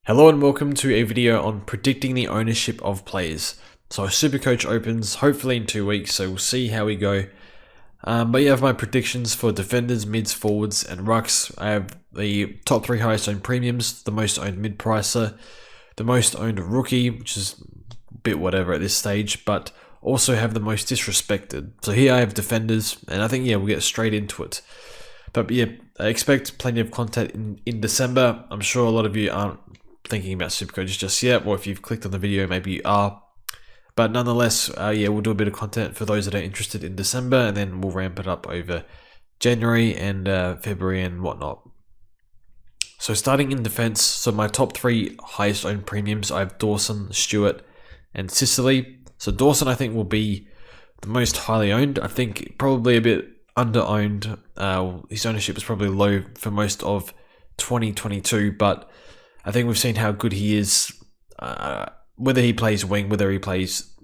Hello and welcome to a video on predicting the ownership of players. So Supercoach opens hopefully in 2 weeks, so we'll see how we go. But yeah, I have my predictions for defenders, mids, forwards, and rucks. I have the top 3 highest owned premiums, the most owned mid-pricer, the most owned rookie, which is a bit whatever at this stage, but also have the most disrespected. So here I have defenders, and I think, yeah, we'll get straight into it. But yeah, I expect plenty of content in December. I'm sure a lot of you aren't thinking about Supercoach just yet, or if you've clicked on the video, maybe you are. But nonetheless, yeah, we'll do a bit of content for those that are interested in December, and then we'll ramp it up over January and February and whatnot. So starting in defense, so my top 3 highest owned premiums, I have Dawson, Stewart, and Sicily. So Dawson, I think, will be the most highly owned. I think probably a bit under-owned. His ownership is probably low for most of 2022, but I think we've seen how good he is. Whether he plays wing, whether he plays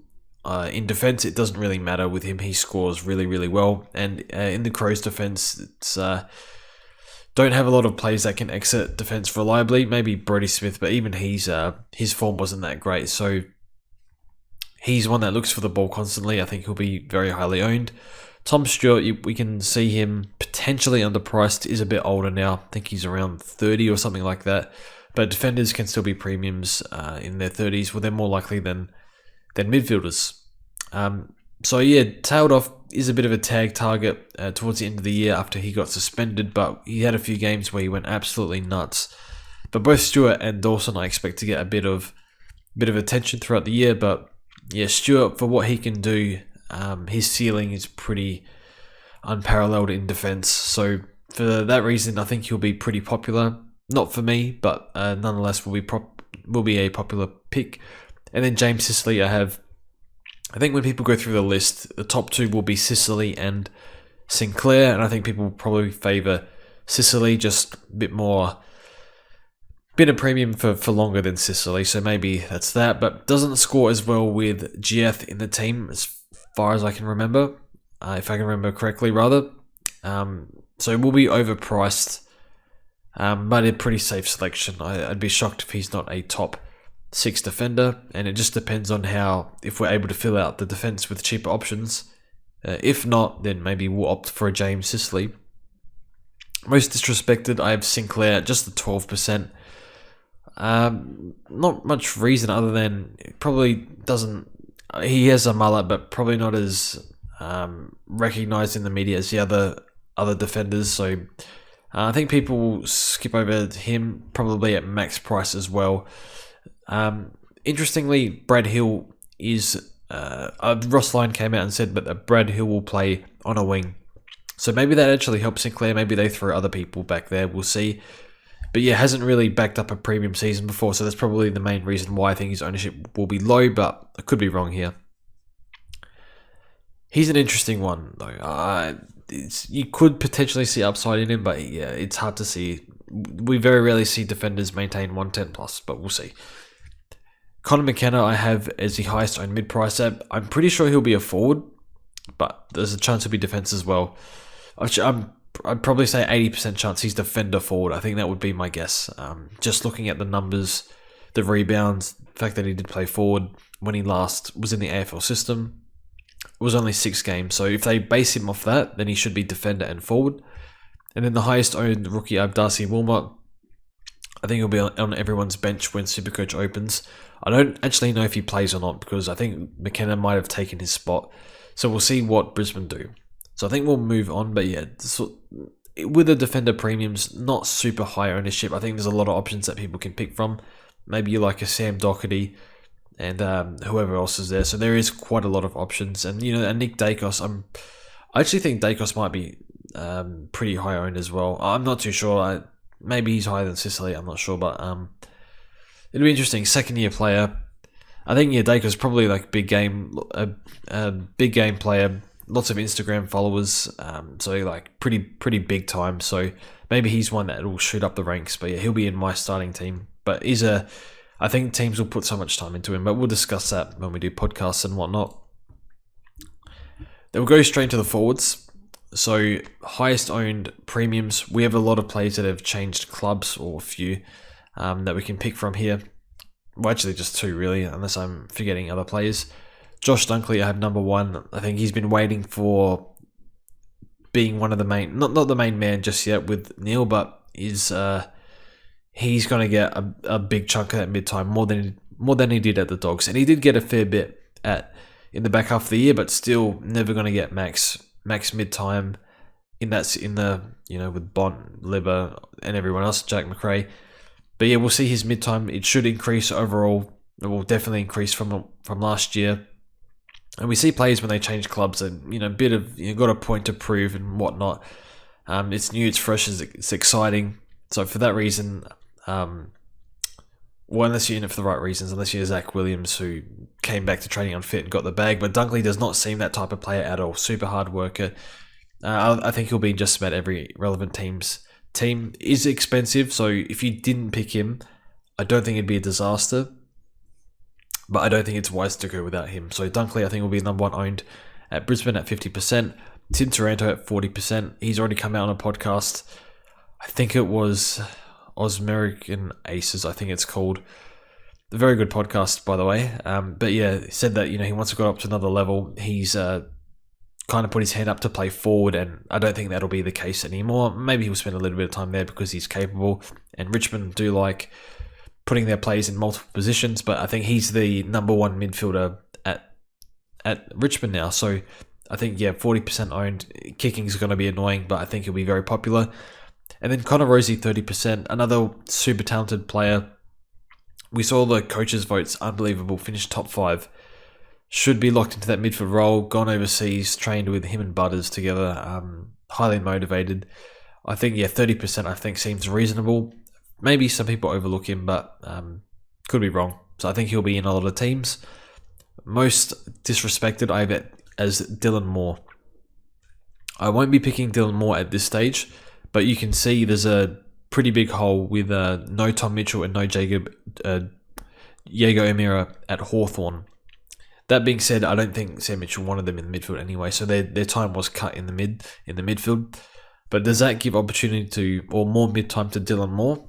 in defense, it doesn't really matter with him. He scores really, really well. And in the Crows defense, it's don't have a lot of players that can exit defense reliably. Maybe Brodie Smith, but even his form wasn't that great. So he's one that looks for the ball constantly. I think he'll be very highly owned. Tom Stewart, we can see him potentially underpriced. Is a bit older now. I think he's around 30 or something like that. But defenders can still be premiums in their 30s. Well, they're more likely than midfielders. So yeah, tailed off is a bit of a tag target towards the end of the year after he got suspended, but he had a few games where he went absolutely nuts. But both Stewart and Dawson, I expect to get a bit of attention throughout the year. But yeah, Stewart, for what he can do, his ceiling is pretty unparalleled in defense. So for that reason, I think he'll be pretty popular. Not for me, but nonetheless will be a popular pick. And then James Sicily, I think when people go through the list, the top 2 will be Sicily and Sinclair, and I think people will probably favour Sicily, just a bit of premium for longer than Sicily, so maybe that's that. But doesn't score as well with Gieth in the team as far as I can remember, if I can remember correctly, rather. So it will be overpriced. But a pretty safe selection. I'd be shocked if he's not a top 6 defender, and it just depends on if we're able to fill out the defense with cheaper options. If not, then maybe we'll opt for a James Sicily. Most disrespected, I have Sinclair, just the 12%. Not much reason other than he has a mullet, but probably not as recognised in the media as the other defenders, so I think people will skip over him, probably at max price as well. Interestingly, Brad Hill is... Ross Lyon came out and said that Brad Hill will play on a wing. So maybe that actually helps Sinclair. Maybe they throw other people back there. We'll see. But yeah, hasn't really backed up a premium season before, so that's probably the main reason why I think his ownership will be low, but I could be wrong here. He's an interesting one, though. You could potentially see upside in him, but yeah, it's hard to see. We very rarely see defenders maintain 110 plus, but we'll see. Connor McKenna I have as the highest owned mid-pricer. I'm pretty sure he'll be a forward, but there's a chance he'll be defense as well. I'd probably say 80% chance he's defender forward. I think that would be my guess. Just looking at the numbers, the rebounds, the fact that he did play forward when he last was in the AFL system. It was only 6 games, so if they base him off that, then he should be defender and forward. And then the highest owned rookie, I have Darcy Wilmot. I think he'll be on everyone's bench when Supercoach opens. I don't actually know if he plays or not, because I think McKenna might have taken his spot. So we'll see what Brisbane do. So I think we'll move on, but yeah, with the defender premiums, not super high ownership. I think there's a lot of options that people can pick from. Maybe you like a Sam Doherty and whoever else is there. So there is quite a lot of options. And, and Nick Dacos, I actually think Dacos might be pretty high owned as well. I'm not too sure. Maybe he's higher than Sicily. I'm not sure, but it'll be interesting. 2nd-year player. I think, yeah, Dacos probably like big game player. Lots of Instagram followers. So like pretty big time. So maybe he's one that will shoot up the ranks. But yeah, he'll be in my starting team. But I think teams will put so much time into him, but we'll discuss that when we do podcasts and whatnot. Then we'll go straight to the forwards. So highest owned premiums, we have a lot of players that have changed clubs, or a few. that we can pick from here. Well, actually just 2 really, unless I'm forgetting other players. Josh Dunkley, I have number 1. I think he's been waiting for being one of the main, not the main man just yet with Neil, but he's going to get a big chunk of that mid-time, more than he did at the Dogs. And he did get a fair bit in the back half of the year, but still never going to get max mid-time in the with Bont, Libba, and everyone else, Jack McRae. But yeah, we'll see his mid-time. It should increase overall. It will definitely increase from last year. And we see players when they change clubs and, a bit of, got a point to prove and whatnot. It's new, it's fresh, it's exciting. So for that reason, unless you're in it for the right reasons, unless you're Zach Williams, who came back to training unfit and got the bag. But Dunkley does not seem that type of player at all. Super hard worker. I think he'll be in just about every relevant team. Is expensive, so if you didn't pick him, I don't think it'd be a disaster. But I don't think it's wise to go without him. So Dunkley, I think, will be number 1 owned at Brisbane at 50%. Tim Taranto at 40%. He's already come out on a podcast. I think it was Osmerican Aces, I think it's called. A very good podcast, by the way. But yeah, he said that, he wants to go up to another level. He's kind of put his hand up to play forward, and I don't think that'll be the case anymore. Maybe he'll spend a little bit of time there because he's capable. And Richmond do like putting their players in multiple positions, but I think he's the number 1 midfielder at Richmond now. So I think, 40% owned. Kicking is going to be annoying, but I think he'll be very popular. And then Connor Rosie, 30%, another super talented player. We saw the coaches' votes, unbelievable, finished top 5. Should be locked into that midfield role, gone overseas, trained with him and Butters together, highly motivated. I think, 30% I think seems reasonable. Maybe some people overlook him, but could be wrong. So I think he'll be in a lot of teams. Most disrespected, I have it as Dylan Moore. I won't be picking Dylan Moore at this stage, but you can see there's a pretty big hole with no Tom Mitchell and no Jago O'Meara at Hawthorn. That being said, I don't think Sam Mitchell wanted them in the midfield anyway, so their time was cut in the midfield. But does that give opportunity or more mid time to Dylan Moore?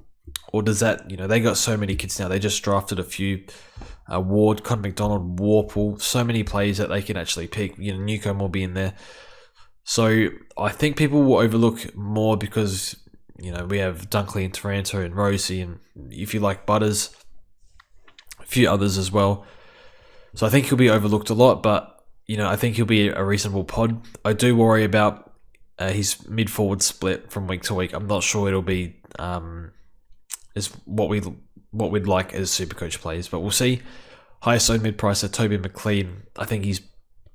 Or does that, they got so many kids now. They just drafted a few. Ward, Con McDonald, Warple, so many players that they can actually pick. Newcombe will be in there. So I think people will overlook more because, we have Dunkley and Taranto and Rosie, and if you like Butters, a few others as well. So I think he'll be overlooked a lot, but, I think he'll be a reasonable pod. I do worry about his mid-forward split from week to week. I'm not sure it'll be is what we'd like as Supercoach players, but we'll see. Highest owned mid-pricer, Toby McLean. I think he's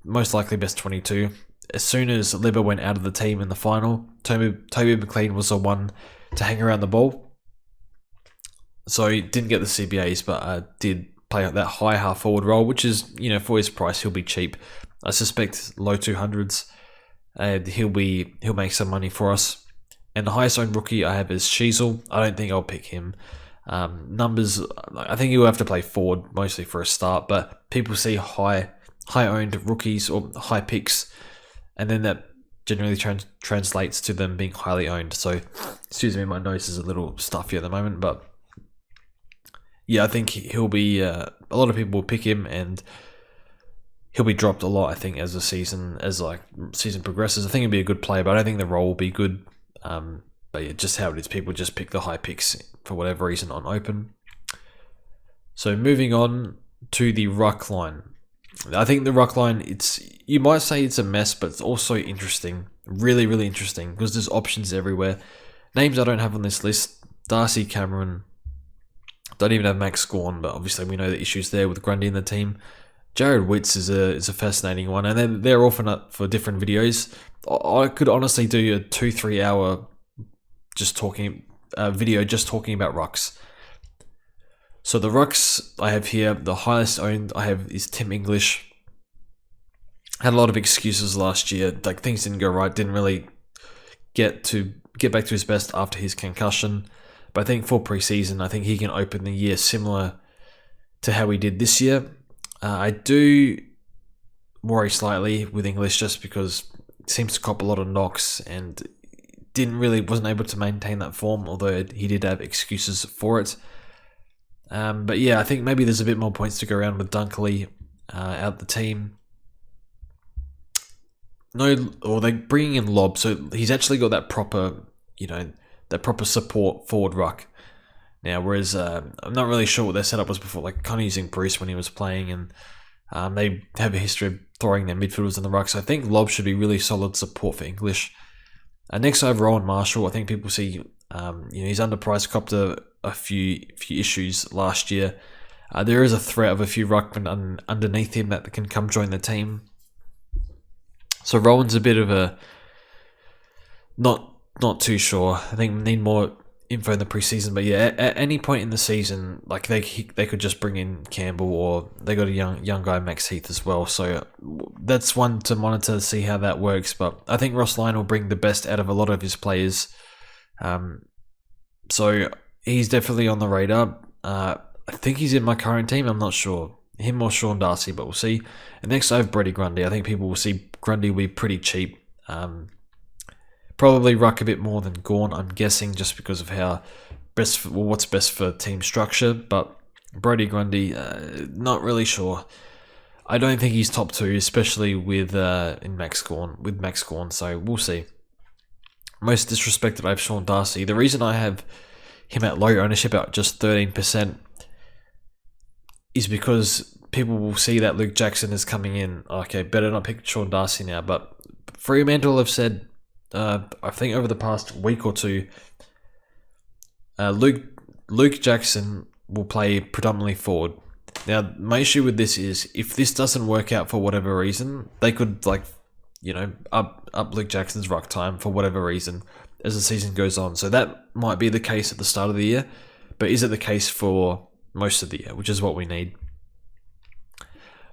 most likely best 22. As soon as Libba went out of the team in the final, Toby McLean was the one to hang around the ball. So he didn't get the CBAs, but did play that high half-forward role, which is, for his price, he'll be cheap. I suspect low 200s, and he'll make some money for us. And the highest owned rookie I have is Sheasel. I don't think I'll pick him. Numbers, I think he'll have to play forward mostly for a start, but people see high owned rookies or high picks, and then that generally translates to them being highly owned. So, excuse me, my nose is a little stuffy at the moment, but yeah, I think he'll be, a lot of people will pick him, and he'll be dropped a lot, I think, as season progresses. I think he'll be a good player, but I don't think the role will be good. But yeah, just how it is. People just pick the high picks for whatever reason on open. So moving on to the ruck line. I think the ruck line, you might say it's a mess, but it's also interesting. Really, really interesting, because there's options everywhere. Names I don't have on this list. Darcy Cameron. Don't even have Max Scorn, but obviously we know the issues there with Grundy in the team. Jared Witts is a fascinating one, and they're often up for different videos. I could honestly do a 2-3 hour video just talking about rucks. So the rucks I have here, the highest owned I have is Tim English. Had a lot of excuses last year, like things didn't go right, didn't really get back to his best after his concussion. But I think for preseason, I think he can open the year similar to how he did this year. I do worry slightly with English just because it seems to cop a lot of knocks and wasn't able to maintain that form, although he did have excuses for it. But yeah, I think maybe there's a bit more points to go around with Dunkley out the team. No, or they're bringing in Lob, so he's actually got that proper, that proper support forward ruck now. Whereas I'm not really sure what their setup was before, like kind of using Bruce when he was playing, and they have a history of throwing their midfielders in the ruck. So I think Lob should be really solid support for English. Next, I have Rowan Marshall. I think people see, he's underpriced, copped a few issues last year. There is a threat of a few ruckmen underneath him that can come join the team. So Rowan's a bit of a not too sure. I think we need more info in the preseason. But yeah, at any point in the season, like they could just bring in Campbell, or they got a young guy, Max Heath, as well. So that's one to monitor to see how that works. But I think Ross Lyon will bring the best out of a lot of his players. So he's definitely on the radar. I think he's in my current team. I'm not sure. Him or Sean Darcy, but we'll see. And next I have Brady Grundy. I think people will see Grundy will be pretty cheap. Probably ruck a bit more than Gawn, I'm guessing, just because of how what's best for team structure. But Brody Grundy, not really sure. I don't think he's top 2, especially with Max Gawn. So we'll see. Most disrespected, I have Sean Darcy. The reason I have him at low ownership at just 13% is because people will see that Luke Jackson is coming in. Okay, better not pick Sean Darcy now. But Fremantle have said, I think over the past week or two, Luke Jackson will play predominantly forward. Now, my issue with this is, if this doesn't work out for whatever reason, they could up Luke Jackson's ruck time for whatever reason as the season goes on. So that might be the case at the start of the year, but is it the case for most of the year, which is what we need?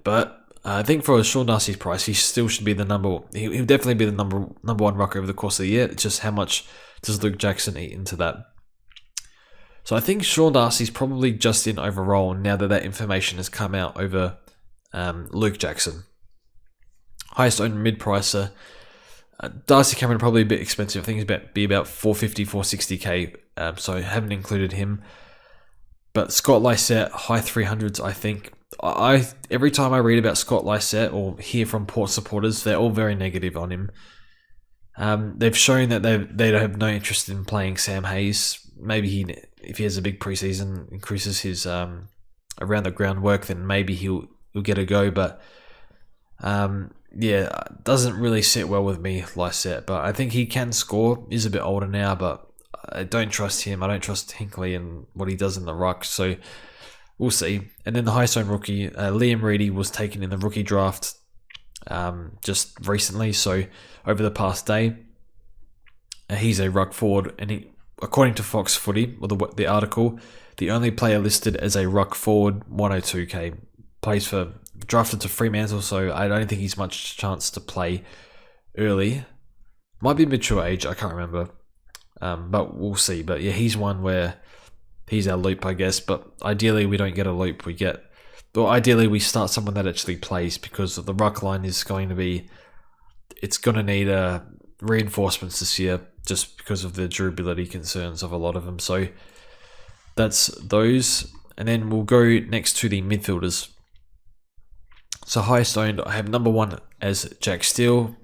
But I think for Sean Darcy's price, he still should be the he'll definitely be the number one ruck over the course of the year. It's just how much does Luke Jackson eat into that? So I think Sean Darcy's probably just in overall now that information has come out over Luke Jackson. Highest owned mid-pricer. Darcy Cameron probably a bit expensive. I think he's about 450, 460k. So I haven't included him. But Scott Lysette, high 300s, I think. Every time I read about Scott Lysette or hear from Port supporters, they're all very negative on him. They've shown that they don't have no interest in playing Sam Hayes. Maybe if he has a big preseason, increases his around the ground work, then maybe he'll get a go. But yeah, doesn't really sit well with me, Lysette. But I think he can score. He's a bit older now, but I don't trust him. I don't trust Hinkley and what he does in the ruck. So we'll see. And then the highest owned rookie, Liam Reedy, was taken in the rookie draft just recently. So over the past day, he's a ruck forward. And according to Fox Footy, or the article, the only player listed as a ruck forward, 102k. Drafted to Fremantle, so I don't think he's much chance to play early. Might be mature age, I can't remember. But we'll see. But yeah, he's one where he's our loop, I guess. But ideally, we don't get a loop. Ideally, we start someone that actually plays, because the ruck line is going to be, it's going to need reinforcements this year, just because of the durability concerns of a lot of them. So that's those. And then we'll go next to the midfielders. So highest owned, I have number 1 as Jack Steele.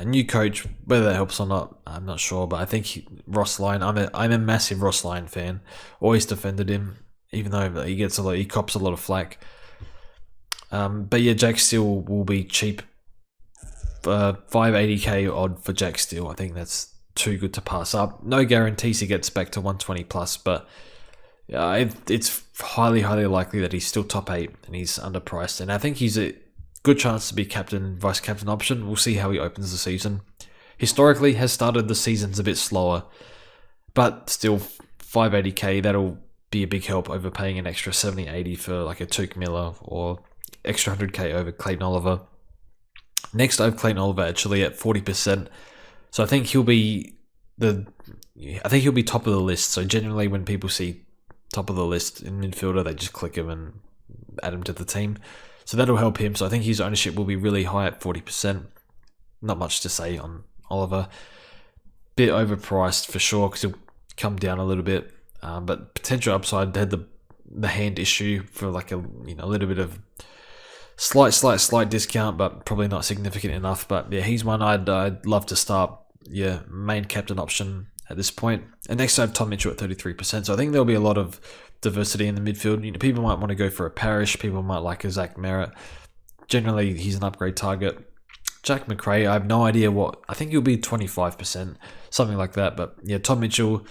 New coach, whether that helps or not, I'm not sure. But I think Ross Lyon, I'm a massive Ross Lyon fan. Always defended him, even though he cops a lot of flack. But yeah, Jack Steele will be cheap. 580k odd for Jack Steele. I think that's too good to pass up. No guarantees he gets back to 120 plus, but it's highly likely that he's still top 8 and he's underpriced. And I think he's a good chance to be captain, vice captain option. We'll see how he opens the season. Historically, has started the seasons a bit slower, but still 580k, that'll be a big help over paying an extra 70-80 for like a Tuke Miller, or extra 100k over Clayton Oliver. Next, I have Clayton Oliver actually at 40%. So I think he'll be top of the list. So generally, when people see top of the list in midfielder, they just click him and add him to the team. So that'll help him. So I think his ownership will be really high at 40%. Not much to say on Oliver. Bit overpriced for sure, because he'll come down a little bit. But potential upside, they had the the hand issue for like a little bit of slight discount, but probably not significant enough. But yeah, he's one I'd love to start. Yeah, main captain option at this point. And next I have Tom Mitchell at 33%. So I think there'll be a lot of diversity in the midfield. People might want to go for a Parrish. People might like a Zach Merritt. Generally, he's an upgrade target. Jack McRae, I have no idea what. I think he'll be 25%, something like that. But yeah, Tom Mitchell.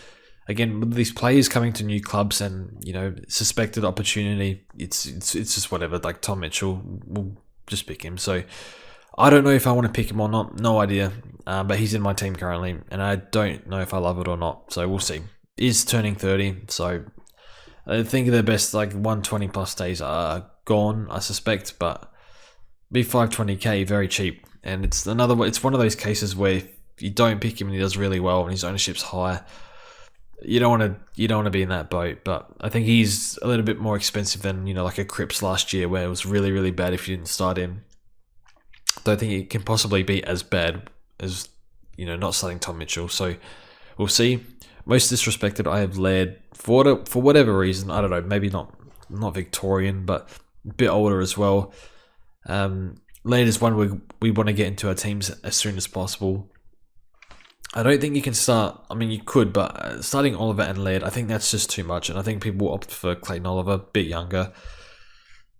Again, with these players coming to new clubs and suspected opportunity, it's just whatever. Like Tom Mitchell, we'll just pick him. So I don't know if I want to pick him or not. No idea. But he's in my team currently, and I don't know if I love it or not. So we'll see. He's turning 30, so I think the best 120 plus days are gone, I suspect. But be 520k, very cheap, and it's one of those cases where if you don't pick him and he does really well and his ownership's high, you don't want to be in that boat. But I think he's a little bit more expensive than like a Cripps last year, where it was really, really bad if you didn't start him. Don't think it can possibly be as bad as not starting Tom Mitchell. So we'll see. Most disrespected, I have Laird for whatever reason. I don't know. Maybe not Victorian, but a bit older as well. Laird is one we want to get into our teams as soon as possible. I don't think you can start. I mean, you could, but starting Oliver and Laird, I think that's just too much. And I think people will opt for Clayton Oliver, a bit younger.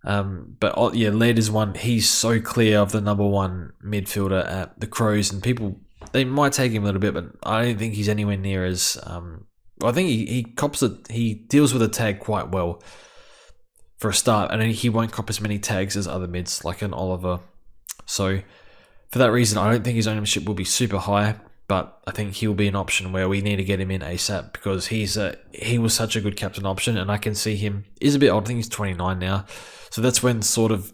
But yeah, Laird is one. He's so clear of the number one midfielder at the Crows, and people, they might take him a little bit, but I don't think he's anywhere near as. I think he cops it. He deals with a tag quite well for a start, and he won't cop as many tags as other mids like an Oliver. So for that reason, I don't think his ownership will be super high. But I think he'll be an option where we need to get him in ASAP, because he was such a good captain option, and I can see him. He's a bit old. I think he's 29 now. So that's when sort of,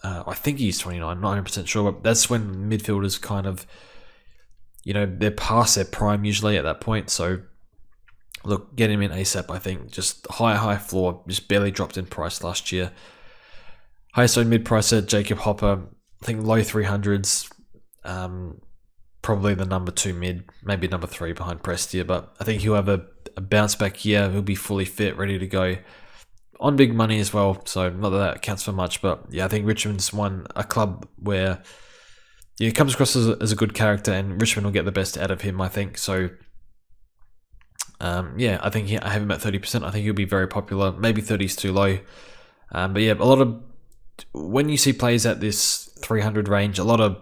I think he's 29, not 100% sure, but that's when midfielders kind of, they're past their prime usually at that point. So look, get him in ASAP, I think. Just high floor, just barely dropped in price last year. Highest owned mid-pricer, Jacob Hopper, I think low 300s. Probably the number 2 mid, maybe number 3 behind Prestia, but I think he'll have a bounce back year. He'll be fully fit, ready to go on big money as well. So not that counts for much, but yeah, I think Richmond's a club where he comes across as a good character, and Richmond will get the best out of him, I think. So yeah, I think I have him at 30%. I think he'll be very popular. Maybe 30 is too low, but yeah, when you see players at this 300 range, a lot of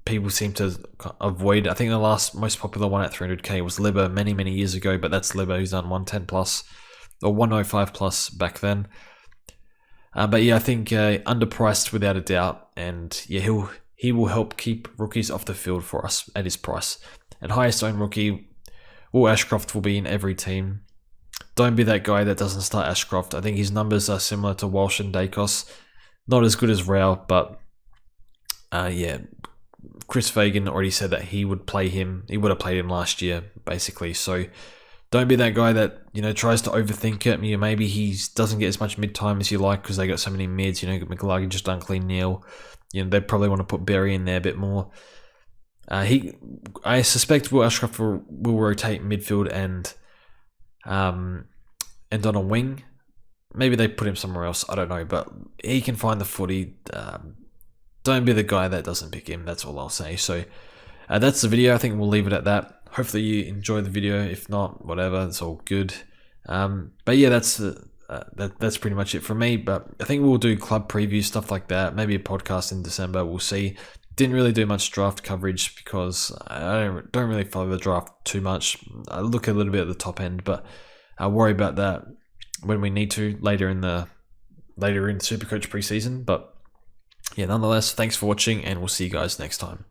people seem to avoid. I think the last most popular one at 300k was Libba many years ago, but that's Libba who's done 110 plus or 105 plus back then. But yeah, I think underpriced without a doubt, and yeah, he will help keep rookies off the field for us at his price. And highest owned rookie, Ashcroft will be in every team. Don't be that guy that doesn't start Ashcroft. I think his numbers are similar to Walsh and Dacos, not as good as Rao, but yeah. Chris Fagan already said that he would play him. He would have played him last year, basically. So don't be that guy that tries to overthink it. Maybe he doesn't get as much mid time as you like because they got so many mids. McLagan, just Dunkley, Neil. They probably want to put Berry in there a bit more. I suspect Will Ashcroft will rotate midfield and on a wing. Maybe they put him somewhere else. I don't know, but he can find the footy. Don't be the guy that doesn't pick him. That's all I'll say. So that's the video. I think we'll leave it at that. Hopefully you enjoy the video. If not, whatever. It's all good. But yeah, that's pretty much it from me. But I think we'll do club preview, stuff like that. Maybe a podcast in December. We'll see. Didn't really do much draft coverage because I don't really follow the draft too much. I look a little bit at the top end, but I'll worry about that when we need to later in Supercoach preseason. But yeah, nonetheless, thanks for watching, and we'll see you guys next time.